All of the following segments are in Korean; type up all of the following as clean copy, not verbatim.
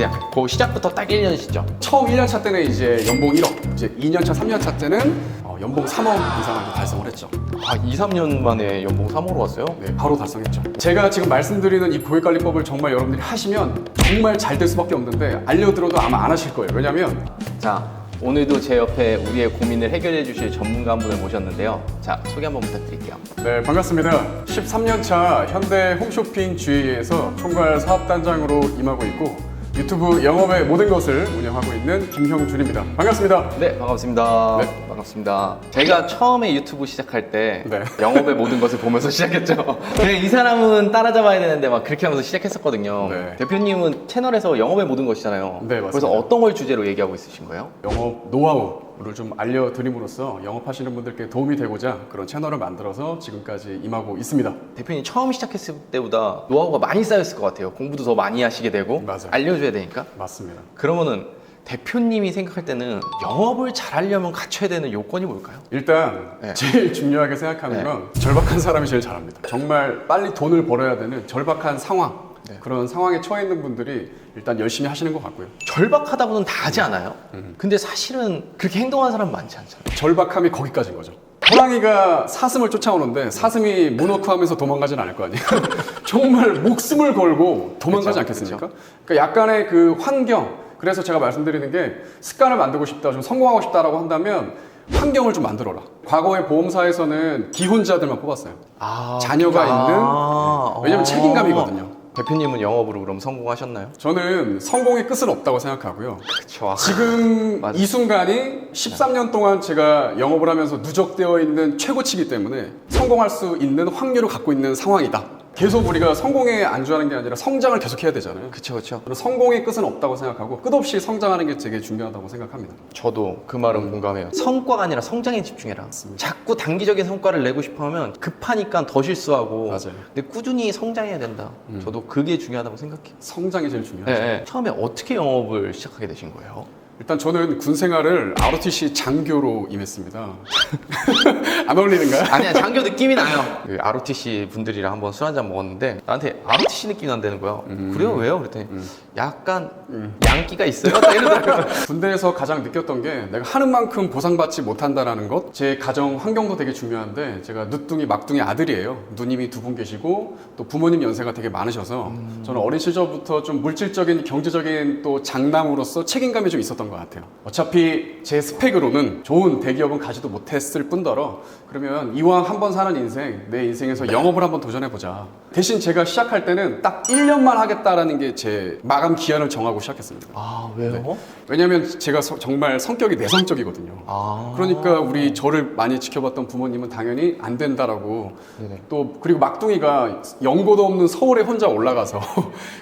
그냥 그 시작부터 딱 1년이시죠? 처음 1년차 때는 이제 연봉 1억, 이제 2년차, 3년차 때는 연봉 3억 이상을 달성을 했죠. 아, 2, 3년 만에 연봉 3호로 왔어요? 네, 바로 달성했죠. 제가 지금 말씀드리는 이 고객관리법을 정말 여러분들이 하시면 정말 잘 될 수밖에 없는데 알려들어도 아마 안 하실 거예요. 왜냐면 자, 오늘도 제 옆에 우리의 고민을 해결해 주실 전문가 한 분을 모셨는데요. 자, 소개 한번 부탁드릴게요. 네, 반갑습니다. 13년차 현대 홈쇼핑 GA에서 총괄 사업단장으로 임하고 있고 유튜브 영업의 모든 것을 운영하고 있는 김형준입니다. 반갑습니다. 네, 반갑습니다. 네. 반갑습니다. 제가 처음에 유튜브 시작할 때 네. 영업의 모든 것을 보면서 시작했죠. 네, 이 사람은 따라잡아야 되는데 막 그렇게 하면서 시작했었거든요. 네. 대표님은 채널에서 영업의 모든 것이잖아요. 네, 맞습니다. 그래서 어떤 걸 주제로 얘기하고 있으신 거예요? 영업 노하우를 좀 알려드림으로써 영업하시는 분들께 도움이 되고자 그런 채널을 만들어서 지금까지 임하고 있습니다. 대표님 처음 시작했을 때보다 노하우가 많이 쌓였을 것 같아요. 공부도 더 많이 하시게 되고 맞아요. 알려줘야 되니까. 맞습니다. 그러면은 대표님이 생각할 때는 영업을 잘하려면 갖춰야 되는 요건이 뭘까요? 일단 네. 제일 중요하게 생각하는 네. 건 절박한 사람이 제일 잘합니다. 정말 빨리 돈을 벌어야 되는 절박한 상황, 네. 그런 상황에 처해 있는 분들이 일단 열심히 하시는 것 같고요. 절박하다 보면 다 하지 않아요? 근데 사실은 그렇게 행동하는 사람 많지 않잖아요. 절박함이 거기까지인 거죠. 호랑이가 사슴을 쫓아오는데 사슴이 문워크하면서 도망가진 않을 거 아니에요. 정말 목숨을 걸고 도망가지 그쵸, 않겠습니까? 그러니까 약간의 그 환경, 그래서 제가 말씀드리는 게 습관을 만들고 싶다, 좀 성공하고 싶다라고 한다면 환경을 좀 만들어라. 과거의 보험사에서는 기혼자들만 뽑았어요. 자녀가 있는, 왜냐면 책임감이거든요. 대표님은 영업으로 그럼 성공하셨나요? 저는 성공의 끝은 없다고 생각하고요. 그쵸. 지금 맞아요. 이 순간이 13년 동안 제가 영업을 하면서 누적되어 있는 최고치이기 때문에 성공할 수 있는 확률을 갖고 있는 상황이다. 계속 우리가 성공에 안주하는 게 아니라 성장을 계속 해야 되잖아요. 그쵸, 그쵸. 저는 성공의 끝은 없다고 생각하고 끝없이 성장하는 게 되게 중요하다고 생각합니다. 저도 그 말은 공감해요. 성과가 아니라 성장에 집중해라. 자꾸 단기적인 성과를 내고 싶어 하면 급하니까 더 실수하고. 맞아요. 근데 꾸준히 성장해야 된다. 저도 그게 중요하다고 생각해요. 성장이 제일 중요하죠. 네, 네. 처음에 어떻게 영업을 시작하게 되신 거예요? 일단 저는 군 생활을 ROTC 장교로 임했습니다. 안 어울리는가요? 아니야, 장교 느낌이 나요. 그 ROTC 분들이랑 한번 술 한잔 먹었는데 나한테 ROTC 느낌이 난다는 거예요. 그래요? 왜요? 그랬더니 약간 양기가 있어요? 딱 이러더라고요. 군대에서 가장 느꼈던 게 내가 하는 만큼 보상받지 못한다는 것. 제 가정 환경도 되게 중요한데 제가 늦둥이 막둥이 아들이에요. 누님이 두 분 계시고 또 부모님 연세가 되게 많으셔서 저는 어린 시절부터 좀 물질적인 경제적인 또 장남으로서 책임감이 좀 있었던 것 같아요. 어차피 제 스펙으로는 좋은 대기업은 가지도 못했을 뿐더러 그러면 이왕 한번 사는 인생, 내 인생에서 영업을 한번 도전해보자. 대신 제가 시작할 때는 딱 1년만 하겠다라는 게 제 마감 기한을 정하고 시작했습니다. 아, 왜요? 왜냐면 제가 정말 성격이 내성적이거든요. 그러니까 우리 저를 많이 지켜봤던 부모님은 당연히 안 된다라고. 네네. 또 그리고 막둥이가 연고도 없는 서울에 혼자 올라가서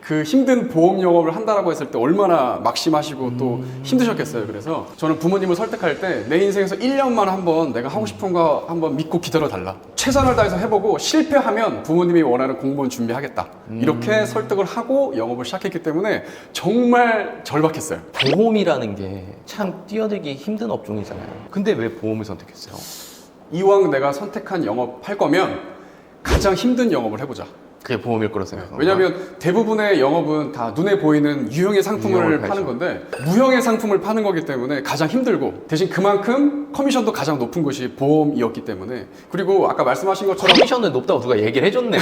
그 힘든 보험 영업을 한다라고 했을 때 얼마나 막심하시고 또 힘드셨겠어요. 그래서 저는 부모님을 설득할 때 내 인생에서 1년만 한번 내가 하고 싶은 거 한번 믿고 기다려달라. 최선을 다해서 해보고 실패하면 부모님이 원하는 공무원 준비하겠다. 이렇게 설득을 하고 영업을 시작했기 때문에 정말 절박했어요. 보험이라는 게 참 뛰어들기 힘든 업종이잖아요. 근데 왜 보험을 선택했어요? 이왕 내가 선택한 영업할 거면 가장 힘든 영업을 해보자. 그게 보험일 거라 생각해요. 왜냐하면 대부분의 영업은 다 눈에 보이는 유형의 상품을 유형을 파는 팔죠. 건데 무형의 상품을 파는 거기 때문에 가장 힘들고 대신 그만큼 커미션도 가장 높은 것이 보험이었기 때문에 그리고 아까 말씀하신 것처럼 커미션은 높다고 누가 얘기를 해줬네.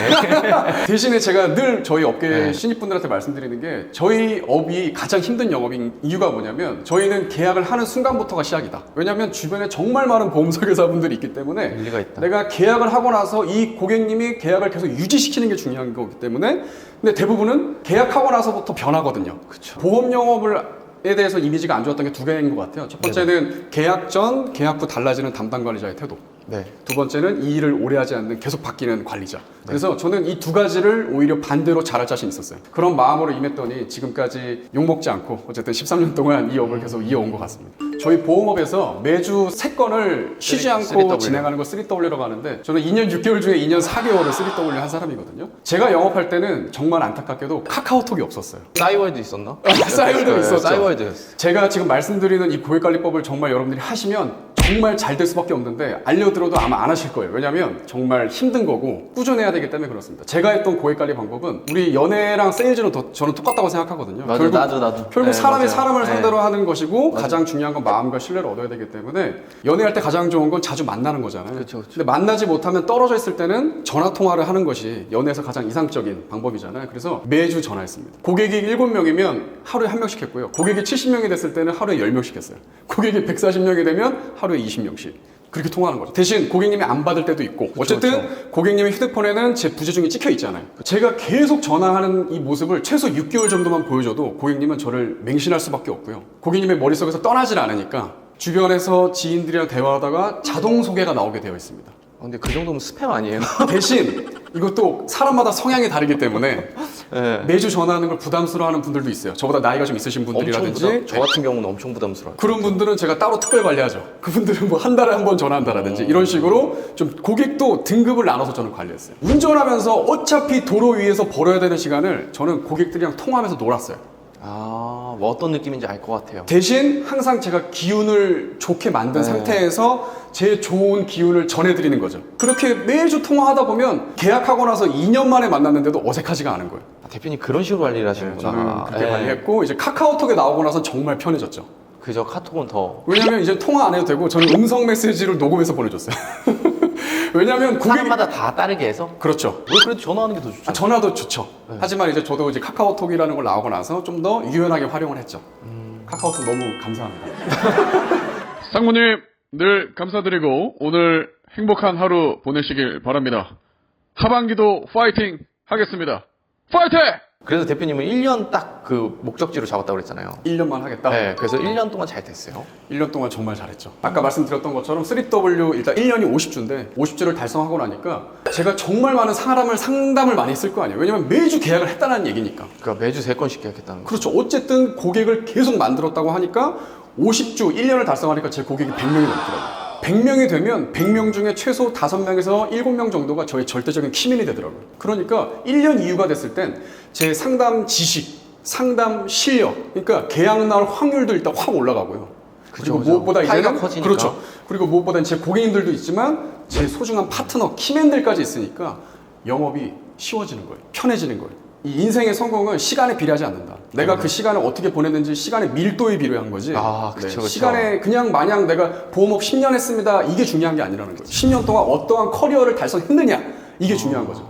대신에 제가 늘 저희 업계 네. 신입분들한테 말씀드리는 게 저희 업이 가장 힘든 영업인 이유가 뭐냐면 저희는 계약을 하는 순간부터가 시작이다. 왜냐하면 주변에 정말 많은 보험 설계사분들이 있기 때문에 일리가 있다. 내가 계약을 하고 나서 이 고객님이 계약을 계속 유지시키는 게 중요한 거기 때문에 근데 대부분은 계약하고 나서부터 변하거든요. 보험 영업에 대해서 이미지가 안 좋았던 게 두 개인 것 같아요. 첫 번째는 계약 전, 계약 후 달라지는 담당 관리자의 태도. 네. 두 번째는 이 일을 오래 하지 않는 계속 바뀌는 관리자. 그래서 저는 이 두 가지를 오히려 반대로 잘할 자신 있었어요. 그런 마음으로 임했더니 지금까지 욕먹지 않고 어쨌든 13년 동안 이 업을 계속 이어온 것 같습니다. 저희 보험업에서 매주 3건을 쉬지 않고 3W. 진행하는 걸 3W라고 하는데 저는 2년 6개월 중에 2년 4개월을 3W 한 사람이거든요. 제가 영업할 때는 정말 안타깝게도 카카오톡이 없었어요. 싸이월드 있었나? 싸이월드 있었죠. 싸이월드였어. 제가 지금 말씀드리는 이 고객관리법을 정말 여러분들이 하시면 정말 잘 될 수밖에 없는데 알려들어도 아마 안 하실 거예요. 왜냐면 정말 힘든 거고 꾸준해야 되기 때문에 그렇습니다. 제가 했던 고객 관리 방법은 우리 연애랑 세일즈는 저는 똑같다고 생각하거든요. 맞아, 결국, 나도. 결국 네, 사람이 맞아요. 사람을 네. 상대로 하는 것이고 맞아요. 가장 중요한 건 마음과 신뢰를 얻어야 되기 때문에 연애할 때 가장 좋은 건 자주 만나는 거잖아요. 그쵸. 근데 만나지 못하면 떨어져 있을 때는 전화 통화를 하는 것이 연애에서 가장 이상적인 방법이잖아요. 그래서 매주 전화했습니다. 고객이 7명이면 하루에 1명씩 했고요. 고객이 70명이 됐을 때는 하루에 10명씩 했어요. 고객이 140명이 되면 하루에 20명씩. 그렇게 통화하는 거죠. 대신 고객님이 안 받을 때도 있고 어쨌든 고객님의 휴대폰에는 제 부재중이 찍혀 있잖아요. 제가 계속 전화하는 이 모습을 최소 6개월 정도만 보여줘도 고객님은 저를 맹신할 수밖에 없고요. 고객님의 머릿속에서 떠나질 않으니까 주변에서 지인들이랑 대화하다가 자동 소개가 나오게 되어 있습니다. 근데 그 정도면 스팸 아니에요? 대신 이것도 사람마다 성향이 다르기 때문에 네. 매주 전화하는 걸 부담스러워하는 분들도 있어요. 저보다 나이가 좀 있으신 분들이라든지 저 같은 경우는 엄청 부담스러워요. 그런 분들은 제가 따로 특별 관리하죠. 그분들은 뭐 한 달에 한 번 전화한다라든지 이런 식으로 좀 고객도 등급을 나눠서 저는 관리했어요. 운전하면서 어차피 도로 위에서 벌어야 되는 시간을 저는 고객들이랑 통화하면서 놀았어요. 뭐 어떤 느낌인지 알 것 같아요. 대신 항상 제가 기운을 좋게 만든 네. 상태에서 제 좋은 기운을 전해드리는 거죠. 그렇게 매주 통화하다 보면 계약하고 나서 2년 만에 만났는데도 어색하지가 않은 거예요. 대표님 그런 식으로 관리를 하시는구나. 저는 그렇게 네. 관리했고 이제 카카오톡에 나오고 나서 정말 편해졌죠. 그저 카톡은 더 왜냐면 이제 통화 안 해도 되고 저는 음성 메시지를 녹음해서 보내줬어요. 왜냐면 고객 사람마다 다 다르게 해서. 그렇죠. 왜 그래도 전화하는 게 더 좋죠? 전화도 좋죠. 하지만 이제 저도 이제 카카오톡이라는 걸 나오고 나서 좀 더 유연하게 활용을 했죠. 카카오톡 너무 감사합니다. 상무님 늘 감사드리고 오늘 행복한 하루 보내시길 바랍니다. 하반기도 파이팅 하겠습니다. 파이팅! 그래서 대표님은 1년 딱 그 목적지로 잡았다고 그랬잖아요. 1년만 하겠다. 네, 그래서 1년 동안 잘 됐어요. 1년 동안 정말 잘했죠. 아까 말씀드렸던 것처럼 3W 일단 1년이 50주인데 50주를 달성하고 나니까 제가 정말 많은 사람을 상담을 많이 했을 거 아니에요. 왜냐면 매주 계약을 했다는 얘기니까. 그러니까 매주 3건씩 계약했다는 거. 그렇죠. 어쨌든 고객을 계속 만들었다고 하니까 50주 1년을 달성하니까 제 고객이 100명이 넘더라고요. 100명이 되면 100명 중에 최소 5명에서 7명 정도가 저의 절대적인 키맨이 되더라고요. 그러니까 1년 이후가 됐을 땐 제 상담 지식, 상담 실력, 그러니까 계약 나올 확률도 일단 확 올라가고요. 그죠, 그리고 그죠. 무엇보다 파이가 이제는 커지니까. 그렇죠. 그리고 무엇보다 제 고객님들도 있지만 제 소중한 파트너, 키맨들까지 있으니까 영업이 쉬워지는 거예요. 편해지는 거예요. 이 인생의 성공은 시간에 비례하지 않는다. 내가 그 시간을 어떻게 보냈는지 시간의 밀도에 비례한 거지. 아, 그쵸, 그쵸. 시간에 그냥 마냥 내가 보험업 10년 했습니다. 이게 중요한 게 아니라는 거예요. 10년 동안 어떠한 커리어를 달성했느냐. 이게 중요한 거죠.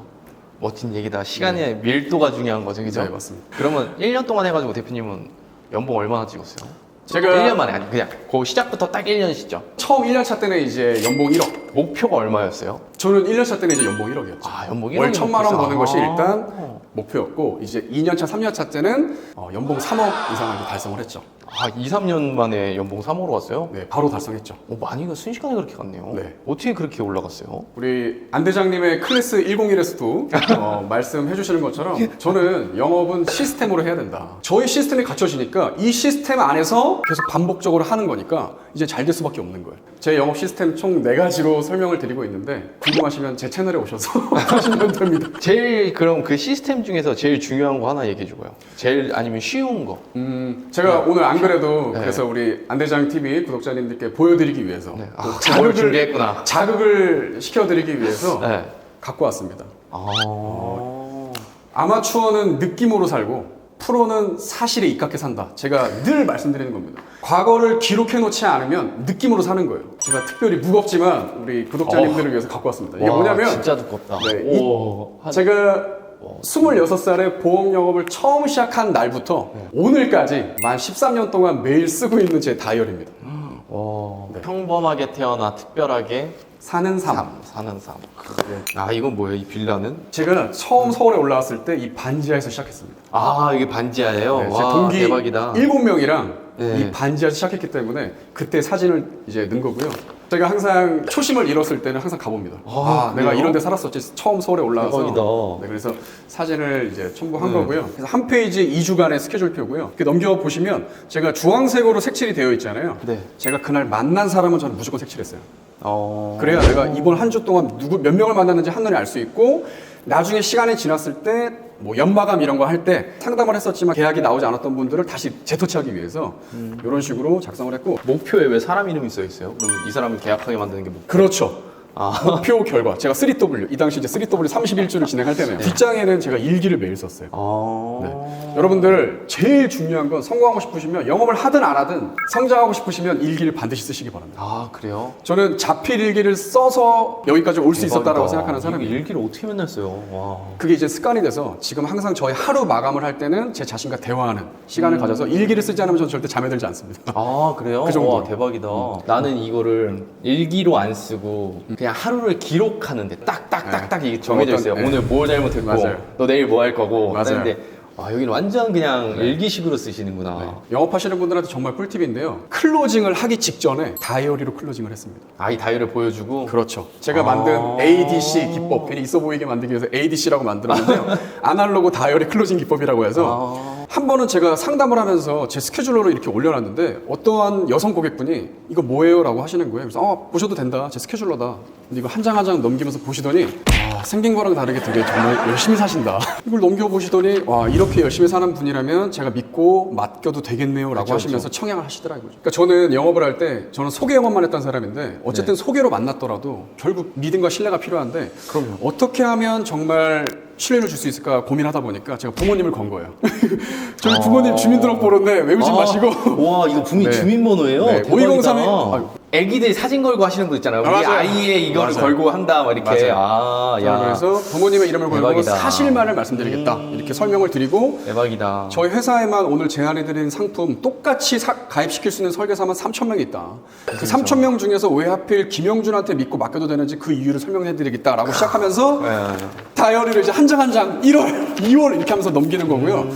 멋진 얘기다. 시간의 밀도가 중요한 거죠, 그죠? 네, 맞습니다. 그러면 1년 동안 해가지고 대표님은 연봉 얼마나 찍었어요? 제가 1년 만에 아니 그냥 그 시작부터 딱 1년이시죠? 처음 1년차 때는 이제 연봉 1억. 목표가 얼마였어요? 저는 1년차 때는 이제 연봉 1억이었죠. 아, 연봉 월 1억이 1,000만 원 버는 것이 목표였어. 일단 목표였고 이제 2년차, 3년차 때는 연봉 3억 이상을 달성을 했죠. 아, 2, 3년 만에 연봉 3호로 왔어요? 네, 바로 달성했죠. 많이 순식간에 그렇게 갔네요. 네. 어떻게 그렇게 올라갔어요? 우리 안 대장님의 클래스 101에서도 말씀해 주시는 것처럼 저는 영업은 시스템으로 해야 된다. 저희 시스템이 갖춰지니까 이 시스템 안에서 계속 반복적으로 하는 거니까 이제 잘 될 수밖에 없는 거예요. 제 영업 시스템 총 4가지로 설명을 드리고 있는데 궁금하시면 제 채널에 오셔서 하시면 됩니다. 제일 그럼 그 시스템 중에서 제일 중요한 거 하나 얘기해 주고요. 제일 아니면 쉬운 거. 제가 오늘 안 그래도 네. 그래서 우리 안대장 TV 구독자님들께 보여드리기 위해서 네. 또 아, 뭘 준비했구나. 자극을 시켜드리기 위해서 네. 갖고 왔습니다. 아. 아마추어는 느낌으로 살고 프로는 사실에 입각해 산다. 제가 늘 말씀드리는 겁니다. 과거를 기록해 놓지 않으면 느낌으로 사는 거예요. 제가 특별히 무겁지만 우리 구독자님들을 위해서 갖고 왔습니다. 이게 와, 뭐냐면 진짜 두껍다. 네, 오. 제가 26살에 보험 영업을 처음 시작한 날부터 오늘까지 만 13년 동안 매일 쓰고 있는 제 다이어리입니다. 와. 네. 평범하게 태어나 특별하게 사는 삶. 사는 삶. 네. 아, 이건 뭐예요? 이 빌라는? 제가 처음 서울에 올라왔을 때 이 반지하에서 시작했습니다. 아, 이게 반지하예요? 네, 제 와, 동기 대박이다. 7명이랑 네. 이 반지하에서 시작했기 때문에 그때 사진을 이제 넣은 거고요. 제가 항상 초심을 잃었을 때는 항상 가봅니다. 아, 내가 그래요? 이런 데 살았었지. 처음 서울에 올라와서. 대박이다. 네, 그래서 사진을 이제 첨부한 거고요. 그래서 한 페이지 2주간의 스케줄표고요. 이렇게 넘겨보시면 제가 주황색으로 색칠이 되어 있잖아요. 네. 제가 그날 만난 사람은 저는 무조건 색칠했어요. 어. 그래야 내가 이번 한 주 동안 몇 명을 만났는지 한눈에 알 수 있고 나중에 시간이 지났을 때 뭐 연마감 이런 거 할 때 상담을 했었지만 계약이 나오지 않았던 분들을 다시 재터치하기 위해서 이런 식으로 작성을 했고. 목표에 왜 사람 이름이 써 있어요? 그럼 이 사람을 계약하게 만드는 게 목표? 그렇죠. 목표 결과 제가 3W 이 당시 이제 3W 31주를 진행할 때는 뒷장에는 제가 일기를 매일 썼어요. 네. 여러분들 제일 중요한 건 성공하고 싶으시면 영업을 하든 안 하든 성장하고 싶으시면 일기를 반드시 쓰시기 바랍니다. 아 그래요? 저는 자필 일기를 써서 여기까지 올 수 있었다라고 생각하는 사람이에요. 일기를 어떻게 맨날 써요? 와. 그게 이제 습관이 돼서 지금 항상 저희 하루 마감을 할 때는 제 자신과 대화하는 시간을 가져서 일기를 쓰지 않으면 저는 절대 잠에 들지 않습니다. 아 그래요? 그 정도. 와 대박이다. 나는 이거를 일기로 안 쓰고 그냥 하루를 기록하는데 딱딱딱딱 이게 정해져 있어요. 네. 오늘 뭘 잘못했고 맞아요. 너 내일 뭐 할 거고. 맞아요. 근데 여기는 완전 그냥 일기식으로 쓰시는구나. 영업하시는 분들한테 정말 꿀팁인데요. 클로징을 하기 직전에 다이어리로 클로징을 했습니다. 이 다이어리를 보여주고. 그렇죠. 제가 만든 ADC 기법, 괜히 있어 보이게 만들기 위해서 ADC라고 만들었는데요. 아날로그 다이어리 클로징 기법이라고 해서 한 번은 제가 상담을 하면서 제 스케줄러로 이렇게 올려놨는데 어떠한 여성 고객분이 이거 뭐예요? 라고 하시는 거예요. 그래서 보셔도 된다. 제 스케줄러다. 근데 이거 한 장 한 장 넘기면서 보시더니 생긴 거랑 다르게 되게 정말 열심히 사신다. 이걸 넘겨보시더니 와 이렇게 열심히 사는 분이라면 제가 믿고 맡겨도 되겠네요 라고 하시면서 청약을 하시더라고요. 그러니까 저는 영업을 할 때 저는 소개 영업만 했던 사람인데 어쨌든 소개로 만났더라도 결국 믿음과 신뢰가 필요한데 그럼요. 어떻게 하면 정말 신뢰를 줄 수 있을까 고민하다 보니까 제가 부모님을 건 거예요. 저희 부모님 주민등록번호인데 외우지 마시고 와 이거 네. 주민번호예요? 네, 대박이다. 5203이 애기들이 사진 걸고 하시는 거 있잖아요. 우리 맞아요. 아이의 이거를 맞아요. 걸고 한다 막 이렇게. 맞아요. 그래서 부모님의 이름을 걸고 대박이다. 사실만을 말씀드리겠다 이렇게 설명을 드리고 대박이다. 저희 회사에만 오늘 제안해드린 상품 똑같이 가입시킬 수 있는 설계사만 3,000명이 있다. 그 3,000명 중에서 왜 하필 김영준한테 믿고 맡겨도 되는지 그 이유를 설명해드리겠다라고 시작하면서 다이어리를 이제 한 장 한 장 1월, 2월 이렇게 하면서 넘기는 거고요.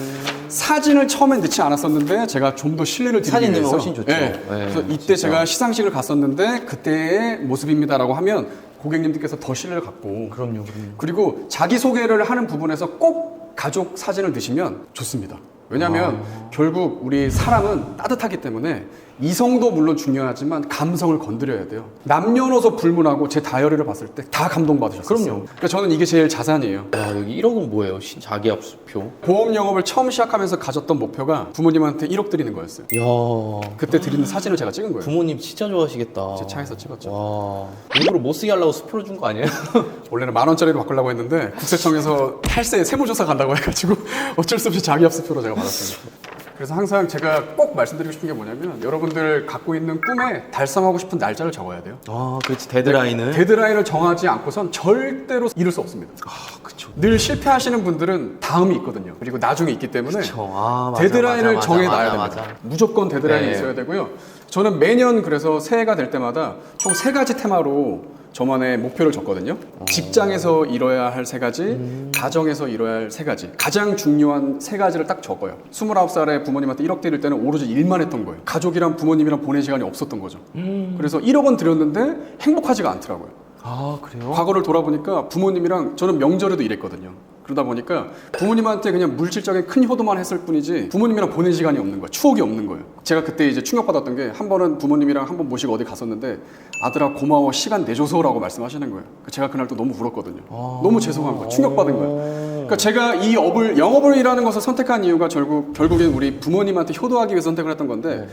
사진을 처음엔 넣지 않았었는데 제가 좀 더 신뢰를 드리기 사진 넣으면 위해서 훨씬 좋죠. 네. 네, 그래서 이때 진짜. 제가 시상식을 갔었는데 그때의 모습입니다라고 하면 고객님들께서 더 신뢰를 갖고 그럼요. 그리고 자기소개를 하는 부분에서 꼭 가족 사진을 넣으시면 좋습니다. 왜냐하면 결국 우리 사람은 따뜻하기 때문에 이성도 물론 중요하지만 감성을 건드려야 돼요. 남녀노소 불문하고 제 다이어리를 봤을 때 다 감동받으셨어요. 그럼요. 그러니까 저는 이게 제일 자산이에요. 여기 1억은 뭐예요? 자기압수표. 보험 영업을 처음 시작하면서 가졌던 목표가 부모님한테 1억 드리는 거였어요. 이야. 그때 드리는 사진을 제가 찍은 거예요. 부모님 진짜 좋아하시겠다. 제 차에서 찍었죠. 와. 일부러 못 쓰게 하려고 수표로 준 거 아니에요? 원래는 10,000원짜리로 바꾸려고 했는데 국세청에서 탈세 세무조사 간다고 해가지고 어쩔 수 없이 자기압수표로 제가 받았습니다. 그래서 항상 제가 꼭 말씀드리고 싶은 게 뭐냐면 여러분들 갖고 있는 꿈에 달성하고 싶은 날짜를 적어야 돼요. 그렇지. 데드라인을. 데드라인을 정하지 않고선 절대로 이룰 수 없습니다. 그쵸. 늘 실패하시는 분들은 다음이 있거든요. 그리고 나중에 있기 때문에 그쵸. 맞아, 데드라인을 맞아, 정해놔야 맞아, 됩니다. 맞아. 무조건 데드라인이 네. 있어야 되고요. 저는 매년 그래서 새해가 될 때마다 총 3가지 테마로 저만의 목표를 줬거든요. 직장에서 이뤄야 할 3가지, 가정에서 이뤄야 할 3가지. 가장 중요한 3가지를 딱 적어요. 29살에 부모님한테 1억 드릴 때는 오로지 일만 했던 거예요. 가족이랑 부모님이랑 보낼 시간이 없었던 거죠. 그래서 1억 원 드렸는데 행복하지가 않더라고요. 그래요? 과거를 돌아보니까 부모님이랑 저는 명절에도 일했거든요. 그러다 보니까 부모님한테 그냥 물질적인 큰 효도만 했을 뿐이지 부모님이랑 보낸 시간이 없는 거예요. 추억이 없는 거예요. 제가 그때 이제 충격받았던 게 한 번은 부모님이랑 한 번 모시고 어디 갔었는데 아들아 고마워 시간 내줘서라고 말씀하시는 거예요. 제가 그날 또 너무 울었거든요. 너무 죄송한 거예요. 충격받은 거예요. 그러니까 제가 이 영업을 일하는 것을 선택한 이유가 결국엔 우리 부모님한테 효도하기 위해서 선택을 했던 건데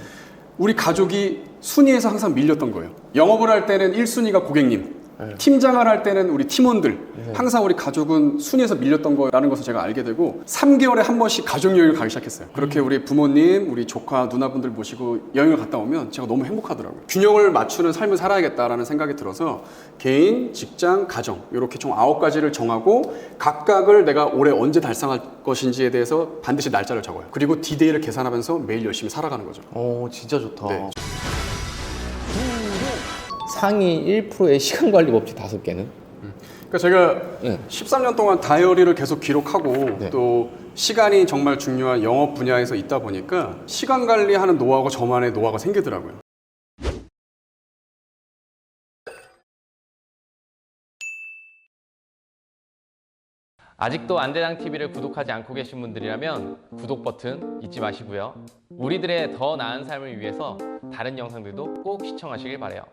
우리 가족이 순위에서 항상 밀렸던 거예요. 영업을 할 때는 1순위가 고객님, 팀장을 할 때는 우리 팀원들, 항상 우리 가족은 순위에서 밀렸던 거라는 것을 제가 알게 되고 3개월에 한 번씩 가족 여행을 가기 시작했어요. 그렇게 우리 부모님, 우리 조카, 누나분들 모시고 여행을 갔다 오면 제가 너무 행복하더라고요. 균형을 맞추는 삶을 살아야겠다라는 생각이 들어서 개인, 직장, 가정 이렇게 총 9가지를 정하고 각각을 내가 올해 언제 달성할 것인지에 대해서 반드시 날짜를 적어요. 그리고 디데이를 계산하면서 매일 열심히 살아가는 거죠. 진짜 좋다. 네. 상위 1%의 시간 관리 법칙 5개는? 그러니까 제가 네. 13년 동안 다이어리를 계속 기록하고 네. 또 시간이 정말 중요한 영업 분야에서 있다 보니까 시간 관리하는 노하우가 저만의 노하우가 생기더라고요. 아직도 안대장TV를 구독하지 않고 계신 분들이라면 구독 버튼 잊지 마시고요. 우리들의 더 나은 삶을 위해서 다른 영상들도 꼭 시청하시길 바라요.